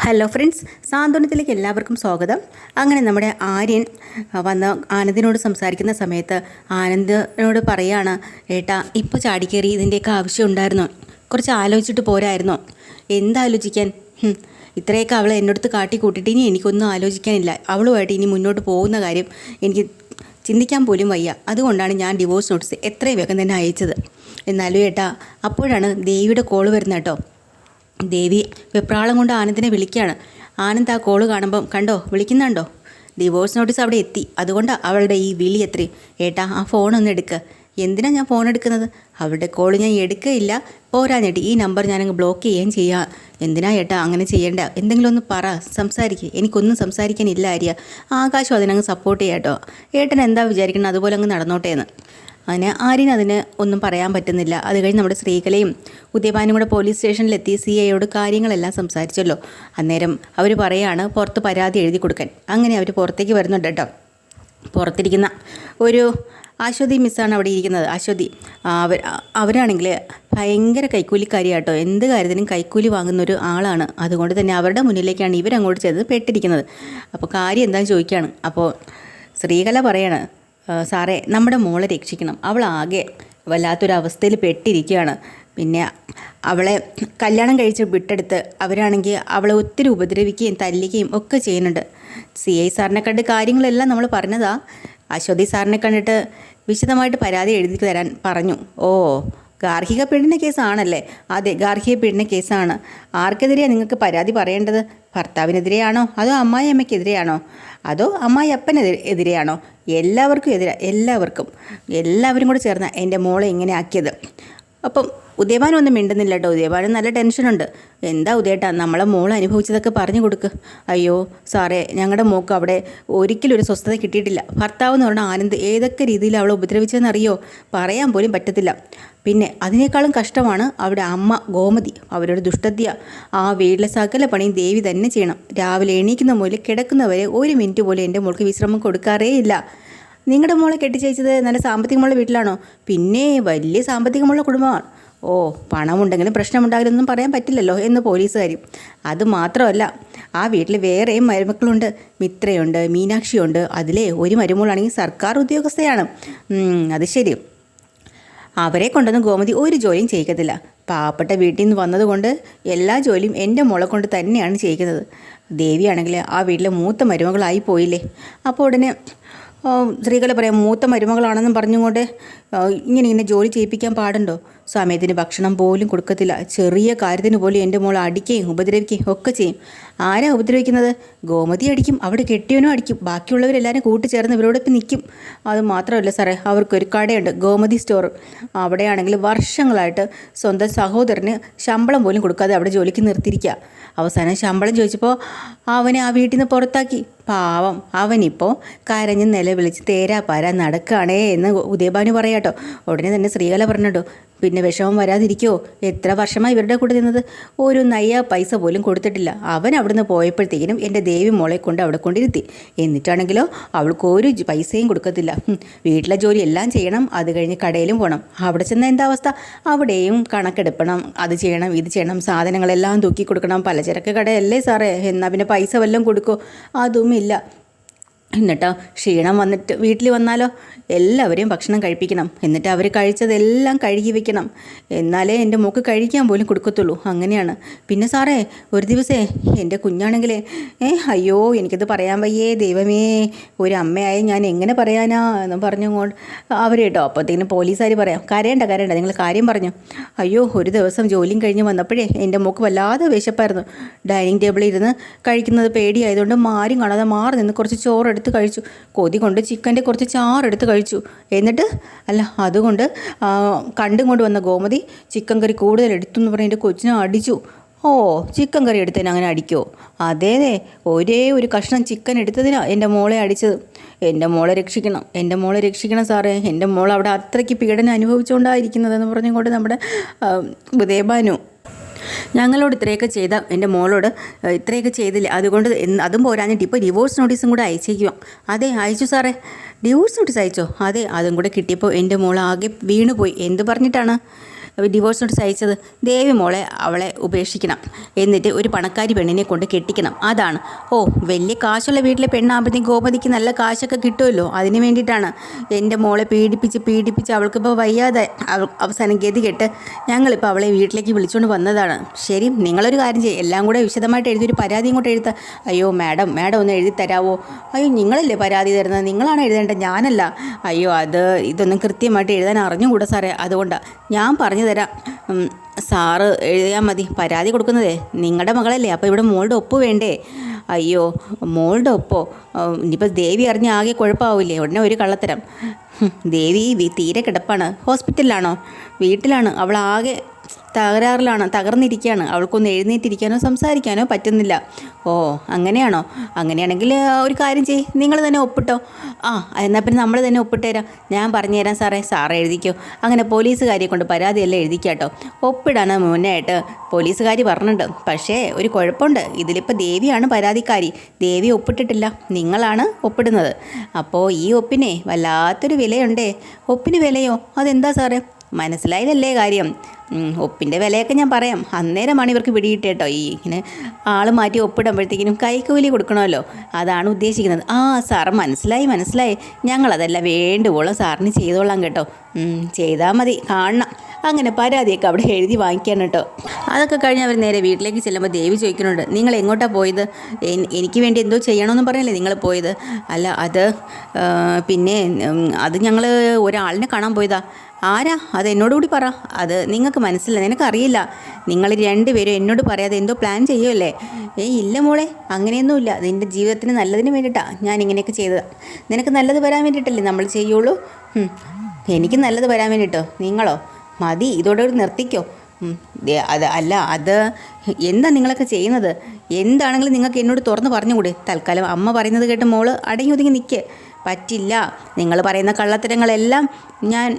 Hello friends, സാന്ത്വനത്തിലേക്ക് എല്ലാവർക്കും സ്വാഗതം. അങ്ങനെ നമ്മുടെ ആര്യൻ വന്ന് ആനന്ദിനോട് സംസാരിക്കുന്ന സമയത്ത് ആനന്ദിനോട് പറയാണ്, ഏട്ടാ ഇപ്പോൾ ചാടിക്കേറി ഇതിൻ്റെയൊക്കെ ആവശ്യം ഉണ്ടായിരുന്നോ? കുറച്ച് ആലോചിച്ചിട്ട് പോരായിരുന്നോ? എന്താലോചിക്കാൻ? ഇത്രയൊക്കെ അവളെ എന്നോടത്ത് കാട്ടി കൂട്ടിയിട്ട് ഇനി എനിക്കൊന്നും ആലോചിക്കാനില്ല. അവളുമായിട്ട് ഇനി മുന്നോട്ട് പോകുന്ന കാര്യം എനിക്ക് ചിന്തിക്കാൻ പോലും വയ്യ. അതുകൊണ്ടാണ് ഞാൻ ഡിവോഴ്സ് നോട്ടീസ് എത്രയും വേഗം തന്നെ അയച്ചത്. എന്നാലും ഏട്ടാ, അപ്പോഴാണ് ദേവിയുടെ കോള് വരുന്നത് കേട്ടോ. ദേവി വെപ്രാളം കൊണ്ട് ആനന്ദിനെ വിളിക്കുകയാണ്. ആനന്ദ് ആ കോള് കാണുമ്പം കണ്ടോ, വിളിക്കുന്നുണ്ടോ? ഡിവോഴ്സ് നോട്ടീസ് അവിടെ എത്തി. അതുകൊണ്ടാണ് അവളുടെ ഈ വിളി എത്രയും. ഏട്ടാ, ആ ഫോണൊന്ന് എടുക്കുക. എന്തിനാ ഞാൻ ഫോൺ എടുക്കുന്നത്? അവളുടെ കോള് ഞാൻ എടുക്കുകയില്ല. പോരാഞ്ഞേട്ടി ഈ നമ്പർ ഞാനങ്ങ് ബ്ലോക്ക് ചെയ്യുകയും ചെയ്യാം. എന്തിനാ ഏട്ടാ അങ്ങനെ ചെയ്യേണ്ട? എന്തെങ്കിലും ഒന്ന് പറ, സംസാരിക്കുക. എനിക്കൊന്നും സംസാരിക്കാനില്ല ആര്യ. ആകാശം അതിനങ്ങ് സപ്പോർട്ട് ചെയ്യാം കേട്ടോ. ഏട്ടൻ എന്താ വിചാരിക്കണം അതുപോലെ അങ്ങ് നടന്നോട്ടെ എന്ന്. അങ്ങനെ ആര്യന് അതിന് ഒന്നും പറയാൻ പറ്റുന്നില്ല. അത് കഴിഞ്ഞ് നമ്മുടെ ശ്രീകലയും ഉദയഭാനും കൂടെ പോലീസ് സ്റ്റേഷനിലെത്തി CIയോട് കാര്യങ്ങളെല്ലാം സംസാരിച്ചല്ലോ. അന്നേരം അവർ പറയാണ് പുറത്ത് പരാതി എഴുതി കൊടുക്കാൻ. അങ്ങനെ അവർ പുറത്തേക്ക് വരുന്നുണ്ട് കേട്ടോ. പുറത്തിരിക്കുന്ന ഒരു അശ്വതി മിസ്സാണ് അവിടെ ഇരിക്കുന്നത്. അശ്വതി അവരാണെങ്കിൽ ഭയങ്കര കൈക്കൂലിക്കാരിയാട്ടോ. എന്ത് കാര്യത്തിനും കൈക്കൂലി വാങ്ങുന്നൊരു ആളാണ്. അതുകൊണ്ട് തന്നെ അവരുടെ മുന്നിലേക്കാണ് ഇവരങ്ങോട്ട് ചെന്ന് പെട്ടിരിക്കുന്നത്. അപ്പോൾ കാര്യം എന്താണെന്ന് ചോദിക്കുകയാണ്. അപ്പോൾ ശ്രീകല പറയാണ്, സാറേ നമ്മുടെ മോളെ രക്ഷിക്കണം. അവളാകെ വല്ലാത്തൊരവസ്ഥയിൽ പെട്ടിരിക്കുകയാണ്. പിന്നെ അവളെ കല്യാണം കഴിച്ച് വിട്ടെടുത്ത് അവരാണെങ്കിൽ അവളെ ഒത്തിരി ഉപദ്രവിക്കുകയും തല്ലിക്കുകയും ഒക്കെ ചെയ്യുന്നുണ്ട്. CI സാറിനെ കണ്ട് കാര്യങ്ങളെല്ലാം നമ്മൾ പറഞ്ഞതാ. അശ്വതി സാറിനെ കണ്ടിട്ട് വിശദമായിട്ട് പരാതി എഴുതി തരാൻ പറഞ്ഞു. ഓ, ഗാർഹിക പീഡന കേസാണല്ലേ? അതെ, ഗാർഹിക പീഡന കേസാണ്. ആർക്കെതിരെയാണ് നിങ്ങൾക്ക് പരാതി പറയേണ്ടത്? ഭർത്താവിനെതിരെയാണോ അതോ അമ്മായി അമ്മയ്ക്കെതിരെയാണോ അതോ അമ്മായി അപ്പനെതിരെയാണോ? എല്ലാവർക്കും എല്ലാവരും കൂടെ ചേർന്ന് എൻ്റെ മോളെ ഇങ്ങനെ ആക്കിയത്. അപ്പം ഉദയഭാനം ഒന്നും മിണ്ടുന്നില്ല കേട്ടോ. ഉദയഭാനം നല്ല ടെൻഷനുണ്ട്. എന്താ ഉദയേട്ടാ, നമ്മളെ മോൾ അനുഭവിച്ചതൊക്കെ പറഞ്ഞു കൊടുക്ക്. അയ്യോ സാറേ, ഞങ്ങളുടെ മോൾക്ക് അവിടെ ഒരിക്കലും ഒരു സ്വസ്ഥത കിട്ടിയിട്ടില്ല. ഭർത്താവ് എന്ന് പറഞ്ഞാൽ ആനന്ദ് ഏതൊക്കെ രീതിയിൽ അവളെ ഉപദ്രവിച്ചതെന്നറിയോ? പറയാൻ പോലും പറ്റത്തില്ല. പിന്നെ അതിനേക്കാളും കഷ്ടമാണ് അവിടെ അമ്മ ഗോമതി. അവരുടെ ദുഷ്ടത്യ. ആ വീട്ടിലെ സകല പണിയും ദേവി തന്നെ ചെയ്യണം. രാവിലെ എണീക്കുന്ന മുതൽ കിടക്കുന്നവരെ ഒരു മിനിറ്റ് പോലും എൻ്റെ മോൾക്ക് വിശ്രമം കൊടുക്കാറേ ഇല്ല. നിങ്ങളുടെ മോളെ കെട്ടിച്ചയച്ചത് നല്ല സാമ്പത്തികമുള്ള വീട്ടിലാണോ? പിന്നെ വലിയ സാമ്പത്തികമുള്ള കുടുംബമാണ്. ഓ, പണമുണ്ടെങ്കിലും പ്രശ്നമുണ്ടാകില്ലെന്നും പറയാൻ പറ്റില്ലല്ലോ എന്ന് പോലീസുകാരും. അതുമാത്രമല്ല, ആ വീട്ടിൽ വേറെയും മരുമക്കളുണ്ട്. മിത്രയുണ്ട്, മീനാക്ഷിയുണ്ട്. അതിലെ ഒരു മരുമകളാണെങ്കിൽ സർക്കാർ ഉദ്യോഗസ്ഥയാണ്. അത് ശരി. അവരെ കൊണ്ടൊന്നും ഗോമതി ഒരു ജോലിയും ചെയ്യിക്കത്തില്ല. പാവപ്പെട്ട വീട്ടിൽ നിന്ന് വന്നതുകൊണ്ട് എല്ലാ ജോലിയും എൻ്റെ മോളെ കൊണ്ട് തന്നെയാണ് ചെയ്യിക്കുന്നത്. ദേവിയാണെങ്കിൽ ആ വീട്ടിലെ മൂത്ത മരുമകളായി പോയില്ലേ. അപ്പോൾ ഉടനെ സ്ത്രീകൾ പറയാം, മൂത്ത മരുമകളാണെന്നും പറഞ്ഞുകൊണ്ട് ഇങ്ങനെ ജോലി ചെയ്യിപ്പിക്കാൻ പാടുണ്ടോ? സമയത്തിന് ഭക്ഷണം പോലും കൊടുക്കത്തില്ല. ചെറിയ കാര്യത്തിന് പോലും എൻ്റെ മോൾ അടിക്കുകയും ഉപദ്രവിക്കുകയും ഒക്കെ ചെയ്യും. ആരാ ഉപദ്രവിക്കുന്നത്? ഗോമതി അടിക്കും, അവിടെ കെട്ടിയവനും അടിക്കും, ബാക്കിയുള്ളവരെല്ലാവരും കൂട്ടിച്ചേർന്ന് ഇവരോടൊപ്പം നിൽക്കും. അത് മാത്രമല്ല സാറേ, അവർക്കൊരു കടയുണ്ട്, ഗോമതി സ്റ്റോർ. അവിടെയാണെങ്കിൽ വർഷങ്ങളായിട്ട് സ്വന്തം സഹോദരന് ശമ്പളം പോലും കൊടുക്കാതെ അവിടെ ജോലിക്ക് നിർത്തിയിരിക്കുക. അവസാനം ശമ്പളം ചോദിച്ചപ്പോൾ അവനെ ആ വീട്ടിൽ നിന്ന് പുറത്താക്കി. പാവം, അവനിപ്പോൾ കരഞ്ഞ് നിലവിളിച്ച് തേരാപ്പാര നടക്കുകയാണേ എന്ന് ഉദയഭാനു പറയാട്ടോ. ഉടനെ തന്നെ ശ്രീകല പറഞ്ഞിട്ടോ, പിന്നെ വിഷമം വരാതിരിക്കുമോ? എത്ര വർഷമായി ഇവരുടെ കൂടെ നിന്നത്? ഒരു നയ്യ പൈസ പോലും കൊടുത്തിട്ടില്ല. അവൻ അവിടുന്ന് പോയപ്പോഴത്തേക്കിനും എൻ്റെ ദേവി മോളെ കൊണ്ട് അവിടെ കൊണ്ടിരുത്തി. എന്നിട്ടാണെങ്കിലോ അവൾക്ക് ഒരു പൈസയും കൊടുക്കത്തില്ല. വീട്ടിലെ ജോലി എല്ലാം ചെയ്യണം, അത് കഴിഞ്ഞ് കടയിലും പോകണം. അവിടെ ചെന്ന എന്താ അവസ്ഥ? അവിടെയും കണക്കെടുക്കണം, അത് ചെയ്യണം, ഇത് ചെയ്യണം, സാധനങ്ങളെല്ലാം തൂക്കി കൊടുക്കണം. പലചരക്ക് കടയല്ലേ സാറേ, എന്നാൽ പിന്നെ പൈസ വല്ലതും കൊടുക്കോ? അതുമില്ല. എന്നിട്ടോ ക്ഷീണം വന്നിട്ട് വീട്ടിൽ വന്നാലോ എല്ലാവരെയും ഭക്ഷണം കഴിപ്പിക്കണം. എന്നിട്ട് അവർ കഴിച്ചതെല്ലാം കഴുകി വെക്കണം. എന്നാലേ എൻ്റെ മോൾക്ക് കഴിക്കാൻ പോലും കൊടുക്കത്തുള്ളൂ. അങ്ങനെയാണ്. പിന്നെ സാറേ, ഒരു ദിവസേ എൻ്റെ കുഞ്ഞാണെങ്കിലേ അയ്യോ എനിക്കത് പറയാൻ വയ്യേ ദൈവമേ, ഒരു അമ്മയായി ഞാൻ എങ്ങനെ പറയാനാ എന്നും പറഞ്ഞുകൊണ്ട് അവർ കേട്ടോ. അപ്പോഴത്തേക്കിനും പോലീസുകാർ പറയാം, കരയണ്ട നിങ്ങൾ കാര്യം പറഞ്ഞു. അയ്യോ, ഒരു ദിവസം ജോലിയും കഴിഞ്ഞ് വന്നപ്പോഴേ എൻ്റെ മോൾക്ക് വല്ലാതെ വിശപ്പായിരുന്നു. ഡൈനിങ് ടേബിളിൽ ഇരുന്ന് കഴിക്കുന്നത് പേടിയായതുകൊണ്ട് ആരും കാണാതെ മാറി നിന്ന് കുറച്ച് ചോറെടുത്ത് കഴിച്ചു. കൊതി കൊണ്ട് ചിക്കൻ്റെ കുറച്ച് ചാറെടുത്ത് കഴിച്ചു. എന്നിട്ട് അതുകൊണ്ട് കണ്ടും കൊണ്ട് വന്ന ഗോമതി ചിക്കൻ കറി കൂടുതൽ എടുത്തു എന്ന് പറഞ്ഞ് എൻ്റെ കൊച്ചിനെ അടിച്ചു. ഓ, ചിക്കൻ കറി എടുത്തതിന് അങ്ങനെ അടിക്കുമോ? അതേ, ഒരേ ഒരു കഷ്ണം ചിക്കൻ എടുത്തതിനാണ് എൻ്റെ മോളെ അടിച്ചത്. എൻ്റെ മോളെ രക്ഷിക്കണം സാറേ. എൻ്റെ മോൾ അവിടെ അത്രയ്ക്ക് പീഡനം അനുഭവിച്ചുകൊണ്ടായിരിക്കുന്നതെന്ന് പറഞ്ഞുകൊണ്ട് നമ്മുടെ ഉദയഭാനു ഞങ്ങളോട് ഇത്രയൊക്കെ ചെയ്ത എൻ്റെ മോളോട് ഇത്രയൊക്കെ ചെയ്തില്ല. അതുകൊണ്ട് അതും പോരാഞ്ഞിട്ട് ഇപ്പോൾ ഡിവോഴ്സ് നോട്ടീസും കൂടെ അയച്ചേക്കും. അതെ, അയച്ചു സാറേ. ഡിവോഴ്സ് നോട്ടീസ് അയച്ചോ? അതെ, അതും കൂടെ കിട്ടിയപ്പോൾ എൻ്റെ മോൾ ആകെ വീണുപോയി. എന്ത് പറഞ്ഞിട്ടാണ്? ഡിവോഴ്സ് നോട്ടീസ് അയച്ചത്? ദേവി മോളെ അവളെ ഉപേക്ഷിക്കണം, എന്നിട്ട് ഒരു പണക്കാരി പെണ്ണിനെ കൊണ്ട് കെട്ടിക്കണം, അതാണ്. ഓ, വലിയ കാശുള്ള വീട്ടിലെ പെണ്ണാകുമ്പോഴത്തേക്കും ഗോമതിക്ക് നല്ല കാശൊക്കെ കിട്ടുമല്ലോ, അതിന് വേണ്ടിയിട്ടാണ് എൻ്റെ മോളെ പീഡിപ്പിച്ച് അവൾക്കിപ്പോൾ വയ്യാതെ അവസാനം ഗതികെട്ട് ഞങ്ങളിപ്പോൾ അവളെ വീട്ടിലേക്ക് വിളിച്ചുകൊണ്ട് വന്നതാണ്. ശരി, നിങ്ങളൊരു കാര്യം ചെയ്യും, എല്ലാം കൂടെ വിശദമായിട്ട് എഴുതിയൊരു പരാതി ഇങ്ങോട്ട് എഴുതുക. അയ്യോ മാഡം ഒന്ന് എഴുതി തരാമോ? അയ്യോ നിങ്ങളല്ലേ പരാതി തരുന്നത്, നിങ്ങളാണ് എഴുതേണ്ടത്, ഞാനല്ല. അയ്യോ ഇതൊന്നും കൃത്യമായിട്ട് എഴുതാൻ അറിഞ്ഞുകൂടാ സാറേ, അതുകൊണ്ടാണ് ഞാൻ പറഞ്ഞു തരാം. സാറ് എഴുതിയാൽ മതി. പരാതി കൊടുക്കുന്നതേ നിങ്ങളുടെ മകളല്ലേ, അപ്പോൾ ഇവിടെ മോളുടെ ഒപ്പ് വേണ്ടേ? അയ്യോ മോളുടെ ഒപ്പോ? ഇനിയിപ്പോൾ ദേവി അറിഞ്ഞ് ആകെ കുഴപ്പമാവില്ലേ? ഉടനെ ഒരു കള്ളത്തരം. ദേവി തീരെ കിടപ്പാണ്. ഹോസ്പിറ്റലിലാണോ? വീട്ടിലാണ്. അവളാകെ തകരാറിലാണ്, തകർന്നിരിക്കുകയാണ്. അവൾക്കൊന്ന് എഴുന്നേറ്റിരിക്കാനോ സംസാരിക്കാനോ പറ്റുന്നില്ല. ഓ അങ്ങനെയാണോ? അങ്ങനെയാണെങ്കിൽ ഒരു കാര്യം ചെയ്യ്, നിങ്ങൾ തന്നെ ഒപ്പിട്ടോ. എന്നാൽ പിന്നെ നമ്മൾ തന്നെ ഒപ്പിട്ട് തരാം. ഞാൻ പറഞ്ഞു തരാം സാറേ എഴുതിക്കോ. അങ്ങനെ പോലീസുകാരിയെ കൊണ്ട് പരാതിയെല്ലാം എഴുതിക്കാട്ടോ. ഒപ്പിടാൻ മുന്നേയായിട്ട് പോലീസുകാർ പറഞ്ഞിട്ടുണ്ട്. പക്ഷേ ഒരു കുഴപ്പമുണ്ട്, ഇതിലിപ്പോൾ ദേവിയാണ് പരാതിക്കാരി. ദേവി ഒപ്പിട്ടിട്ടില്ല, നിങ്ങളാണ് ഒപ്പിടുന്നത്. അപ്പോൾ ഈ ഒപ്പിനെ വല്ലാത്തൊരു വിലയുണ്ടേ. ഒപ്പിന് വിലയോ? അതെന്താ സാറേ? മനസ്സിലായില്ലല്ലേ കാര്യം? ഒപ്പിൻ്റെ വിലയൊക്കെ ഞാൻ പറയാം. അന്നേരമാണ് ഇവർക്ക് പിടികിട്ടേട്ടോ. ഇങ്ങനെ ആൾ മാറ്റി ഒപ്പിടുമ്പോഴത്തേക്കിനും കൈക്കൂലി കൊടുക്കണമല്ലോ, അതാണ് ഉദ്ദേശിക്കുന്നത്. സാറ് മനസ്സിലായി. ഞങ്ങളതെല്ലാം വേണ്ടുവോളം സാറിന് ചെയ്തോളാം കേട്ടോ. ചെയ്താൽ മതി, കാണണം. അങ്ങനെ പരാതിയൊക്കെ അവിടെ എഴുതി വാങ്ങിക്കാൻ കേട്ടോ. അതൊക്കെ കഴിഞ്ഞ് അവർ നേരെ വീട്ടിലേക്ക് ചെല്ലുമ്പോൾ ദേവി ചോദിക്കുന്നുണ്ട്, നിങ്ങൾ എങ്ങോട്ടാണ് പോയത്? എനിക്ക് വേണ്ടി എന്തോ ചെയ്യണമെന്ന് പറഞ്ഞല്ലേ നിങ്ങൾ പോയത്? അല്ല പിന്നെ അത് ഞങ്ങൾ ഒരാളിനെ കാണാൻ പോയതാ. ആരാ? അത് എന്നോടുകൂടി പറ. അത് നിങ്ങൾക്ക് മനസ്സില്ല, നിനക്കറിയില്ല. നിങ്ങൾ രണ്ടുപേരും എന്നോട് പറയാതെ എന്തോ പ്ലാൻ ചെയ്യുമല്ലേ? ഇല്ല മോളെ, അങ്ങനെയൊന്നുമില്ല. നിൻ്റെ ജീവിതത്തിന് നല്ലതിന് വേണ്ടിയിട്ടാണ് ഞാൻ ഇങ്ങനെയൊക്കെ ചെയ്തത്. നിനക്ക് നല്ലത് വരാൻ വേണ്ടിയിട്ടല്ലേ നമ്മൾ ചെയ്യുള്ളൂ. എനിക്ക് നല്ലത് വരാൻ വേണ്ടിയിട്ടോ? നിങ്ങളോ? മതി, ഇതോടെ നിർത്തിക്കോ. അത് എന്താ നിങ്ങളൊക്കെ ചെയ്യുന്നത്? എന്താണെങ്കിലും നിങ്ങൾക്ക് എന്നോട് തുറന്ന് പറഞ്ഞുകൂടെ? തൽക്കാലം അമ്മ പറയുന്നത് കേട്ട് മോള് അടങ്ങി ഒതുങ്ങി നിൽക്ക്. പറ്റില്ല. നിങ്ങൾ പറയുന്ന കള്ളത്തരങ്ങളെല്ലാം ഞാൻ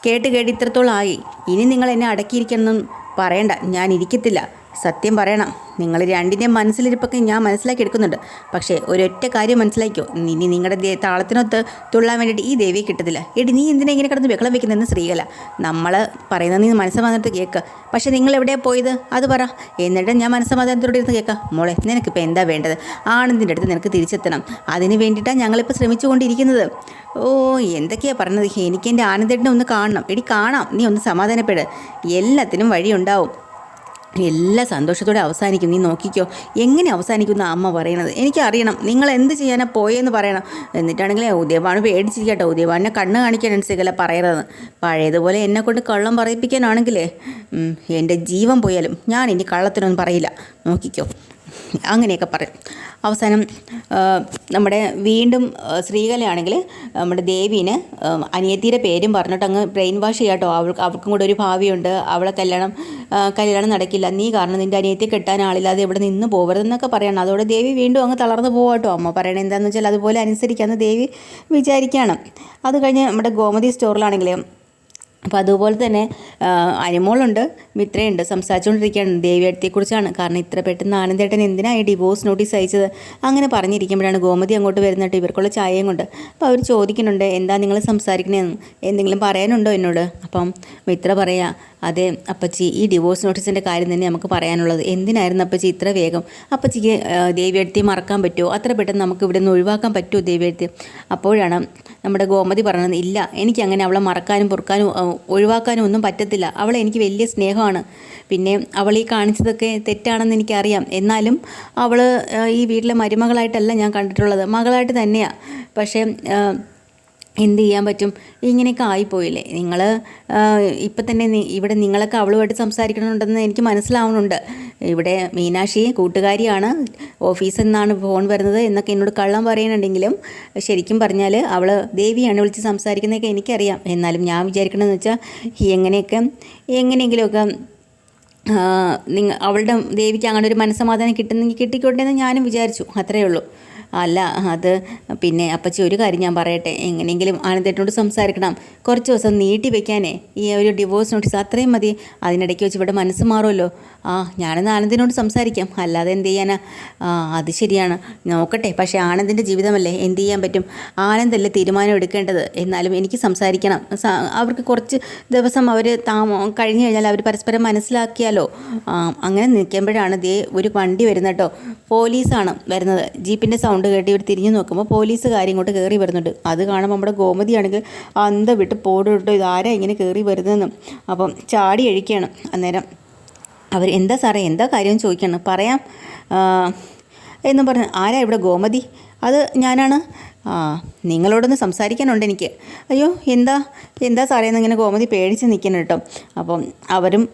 കേട്ട് ഇത്രത്തോളം ആയി. ഇനി നിങ്ങൾ എന്നെ അടക്കിയിരിക്കണമെന്നും പറയണ്ട, ഞാൻ ഇരിക്കത്തില്ല. സത്യം പറയണം, നിങ്ങൾ രണ്ടിൻ്റെയും മനസ്സിലിരിപ്പൊക്കെ ഞാൻ മനസ്സിലാക്കി എടുക്കുന്നുണ്ട്. പക്ഷേ ഒരൊറ്റ കാര്യം മനസ്സിലാക്കിയോ, ഇനി നിങ്ങളുടെ താളത്തിനൊത്ത് തുള്ളാൻ വേണ്ടിയിട്ട് ഈ ദേവിയെ കിട്ടത്തില്ല. നീ എന്തിനാ ഇങ്ങനെ കിടന്ന് ബഹളം വെക്കുന്നതെന്ന് സ്ത്രീകല. നമ്മൾ പറയുന്നത് നീ മനസ്സമാധാനത്ത് കേൾക്കുക. പക്ഷേ നിങ്ങൾ എവിടെയാണ് പോയത് അത് പറ, എന്നിട്ട് ഞാൻ മനസ്സമാധാനത്തോടെ ഇരുന്ന് കേൾക്കാം. മോളെ, നിനക്കിപ്പോൾ എന്താ വേണ്ടത്? ആനന്ദിൻ്റെ അടുത്ത് നിനക്ക് തിരിച്ചെത്തണം. അതിന് വേണ്ടിയിട്ടാണ് ഞങ്ങളിപ്പോൾ ശ്രമിച്ചുകൊണ്ടിരിക്കുന്നത്. എന്തൊക്കെയാണ് പറഞ്ഞത്? എനിക്ക് എൻ്റെ ആനന്ദേട്ടനെ ഒന്ന് കാണണം. കാണാം, നീ ഒന്ന് സമാധാനപ്പെട്. എല്ലാത്തിനും വഴിയുണ്ടാവും. എല്ലാം സന്തോഷത്തോടെ അവസാനിക്കും, നീ നോക്കിക്കോ. എങ്ങനെ അവസാനിക്കുന്ന അമ്മ പറയണത് എനിക്കറിയണം. നിങ്ങൾ എന്ത് ചെയ്യാനാണ് പോയെന്ന് പറയണം. എന്നിട്ടാണെങ്കിൽ ഉദയഭാനു പേടിച്ചിരിക്കട്ടോ. ഉദയഭാനെ കണ്ണ് കാണിക്കാനാണ് സികല പറയുന്നത്. പഴയതുപോലെ എന്നെ കൊണ്ട് കള്ളം പറയിപ്പിക്കാനാണെങ്കിലേ എൻ്റെ ജീവൻ പോയാലും ഞാൻ ഇനി കള്ളത്തിനൊന്നും പറയില്ല, നോക്കിക്കോ. അങ്ങനെയൊക്കെ പറയും. അവസാനം നമ്മുടെ വീണ്ടും ശ്രീകലയാണെങ്കിൽ നമ്മുടെ ദേവീനെ അനിയത്തിയുടെ പേരും പറഞ്ഞിട്ട് അങ്ങ് ബ്രെയിൻ വാഷ് ചെയ്യാട്ടോ. അവർക്കും കൂടെ ഒരു ഭാവിയുണ്ട്. അവളെ കല്യാണം നടക്കില്ല, നീ കാരണം നിൻ്റെ അനിയത്തിയെ കെട്ടാൻ ആളില്ലാതെ ഇവിടെ നിന്ന് പോകരുതെന്നൊക്കെ പറയണം. അതോടെ ദേവി വീണ്ടും അങ്ങ് തളർന്നു പോകാട്ടോ. അമ്മ പറയണത് എന്താണെന്ന് വെച്ചാൽ അതുപോലെ അനുസരിക്കാമെന്ന് ദേവി വിചാരിക്കുകയാണ്. അത് കഴിഞ്ഞ് നമ്മുടെ ഗോമതി സ്റ്റോറിലാണെങ്കിലും അപ്പോൾ അതുപോലെ തന്നെ അനിമോളുണ്ട്, മിത്രയുണ്ട്, സംസാരിച്ചുകൊണ്ടിരിക്കുകയാണ് ദേവിയടുത്തെക്കുറിച്ചാണ്. കാരണം ഇത്ര പെട്ടെന്ന് ആനന്ദേട്ടൻ എന്തിനാണ് ഈ ഡിവോഴ്സ് നോട്ടീസ് അയച്ചത് അങ്ങനെ പറഞ്ഞിരിക്കുമ്പോഴാണ് ഗോമതി അങ്ങോട്ട് വരുന്നിട്ട് ഇവർക്കുള്ള ചായയും കൊണ്ട്. അപ്പോൾ അവർ ചോദിക്കുന്നുണ്ട്, എന്താ നിങ്ങൾ സംസാരിക്കണേന്ന്, എന്തെങ്കിലും പറയാനുണ്ടോ എന്നോട്? അപ്പം മിത്ര പറയാ, അതെ അപ്പച്ചി, ഈ ഡിവോഴ്സ് നോട്ടീസിൻ്റെ കാര്യം തന്നെ നമുക്ക് പറയാനുള്ളത്. എന്തിനായിരുന്നു അപ്പച്ചി ഇത്ര വേഗം? അപ്പച്ചിക്ക് ദേവിയടുത്തെ മറക്കാൻ പറ്റുമോ? അത്ര പെട്ടെന്ന് നമുക്ക് ഇവിടെ നിന്ന് ഒഴിവാക്കാൻ പറ്റുമോ ദേവിയടുത്തെ? അപ്പോഴാണ് നമ്മുടെ ഗോമതി പറഞ്ഞത്, ഇല്ല, എനിക്കങ്ങനെ അവളെ മറക്കാനും പൊറുക്കാനും ഒഴിവാക്കാനും ഒന്നും പറ്റത്തില്ല. അവളെ എനിക്ക് വലിയ സ്നേഹമാണ്. പിന്നെ അവൾ ഈ കാണിച്ചതൊക്കെ തെറ്റാണെന്ന് എനിക്കറിയാം. എന്നാലും അവൾ ഈ വീട്ടിലെ മരുമകളായിട്ടല്ല ഞാൻ കണ്ടിട്ടുള്ളത്, മകളായിട്ട് തന്നെയാണ്. പക്ഷേ എന്ത് ചെയ്യാൻ പറ്റും? ഇങ്ങനെയൊക്കെ ആയിപ്പോയില്ലേ. നിങ്ങൾ ഇപ്പം തന്നെ ഇവിടെ നിങ്ങളൊക്കെ അവളുമായിട്ട് സംസാരിക്കണമെന്നുണ്ടെന്ന് എനിക്ക് മനസ്സിലാവുന്നുണ്ട്. ഇവിടെ മീനാക്ഷി കൂട്ടുകാരിയാണ്, ഓഫീസിൽ നിന്നാണ് ഫോൺ വരുന്നത് എന്നൊക്കെ എന്നോട് കള്ളം പറയുന്നുണ്ടെങ്കിലും ശരിക്കും പറഞ്ഞാൽ അവൾ ദേവിയാണ് വിളിച്ച് സംസാരിക്കുന്നതൊക്കെ എനിക്കറിയാം. എന്നാലും ഞാൻ വിചാരിക്കണമെന്ന് വെച്ചാൽ എങ്ങനെയെങ്കിലുമൊക്കെ അവളുടെ ദേവിക്ക് അങ്ങനെ ഒരു മനസ്സമാധാനം കിട്ടുന്നെങ്കിൽ കിട്ടിക്കോട്ടെ എന്ന് ഞാനും വിചാരിച്ചു, അത്രയേ ഉള്ളൂ. അല്ല അത് പിന്നെ അപ്പച്ചി ഒരു കാര്യം ഞാൻ പറയട്ടെ, എങ്ങനെയെങ്കിലും ആനന്ദേട്ടനോട് സംസാരിക്കണം. കുറച്ച് ദിവസം നീട്ടി വെക്കാനേ ഈ ഒരു ഡിവോഴ്സ് നോട്ടീസ് അത്രയും മതി. അതിനിടയ്ക്ക് വെച്ച് ഇവിടെ മനസ്സ് മാറുമല്ലോ. ഞാനെന്ന് ആനന്ദിനോട് സംസാരിക്കാം, അല്ലാതെ എന്ത് ചെയ്യാനാ? അത് ശരിയാണ്, നോക്കട്ടെ. പക്ഷേ ആനന്ദിൻ്റെ ജീവിതമല്ലേ, എന്ത് ചെയ്യാൻ പറ്റും? ആനന്ദല്ലേ തീരുമാനം എടുക്കേണ്ടത്. എന്നാലും എനിക്ക് സംസാരിക്കണം. അവർക്ക് കുറച്ച് ദിവസം അവർ കഴിഞ്ഞു കഴിഞ്ഞാൽ അവർ പരസ്പരം മനസ്സിലാക്കിയാലോ. അങ്ങനെ നിൽക്കുമ്പോഴാണ് ദേ ഒരു വണ്ടി വരുന്നത് കേട്ടോ. പോലീസാണ് വരുന്നത്. ജീപ്പിൻ്റെ സൗണ്ട് കേട്ട് ഇവർ തിരിഞ്ഞു നോക്കുമ്പോൾ പോലീസുകാർ ഇങ്ങോട്ട് കയറി വരുന്നുണ്ട്. അത് കാണുമ്പോൾ നമ്മുടെ ഗോമതിയാണെങ്കിൽ അന്ത വിട്ട് പോടുവിട്ടോ, ഇതാരാ ഇങ്ങനെ കയറി വരുന്നതെന്നും. അപ്പം ചാടി അഴിക്കുകയാണ്. അന്നേരം അവർ എന്താ സാറേ, എന്താ കാര്യം ചോദിക്കണം, പറയാം എന്നും പറഞ്ഞു. ആരാ ഇവിടെ? ഗോമതി. അത് ഞാനാണ്. നിങ്ങളോടൊന്ന് സംസാരിക്കാനുണ്ട് എനിക്ക്. അയ്യോ, എന്താ സാറേ എന്നിങ്ങനെ ഗോമതി പേടിച്ച് നിൽക്കണം കേട്ടോ. അപ്പം അവരും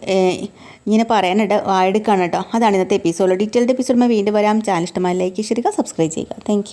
ഇങ്ങനെ പറയാനായിട്ട് വായെടുക്കുകയാണ് കേട്ടോ. അതാണ് ഇന്നത്തെ എപ്പിസോഡ്. ഡീറ്റെയിൽഡ് എപ്പിസോഡുമായി വീണ്ടും വരാം. ചാനൽ ഇഷ്ടമായി ലൈക്ക് ചെയ്യുക, സബ്സ്ക്രൈബ് ചെയ്യുക. താങ്ക്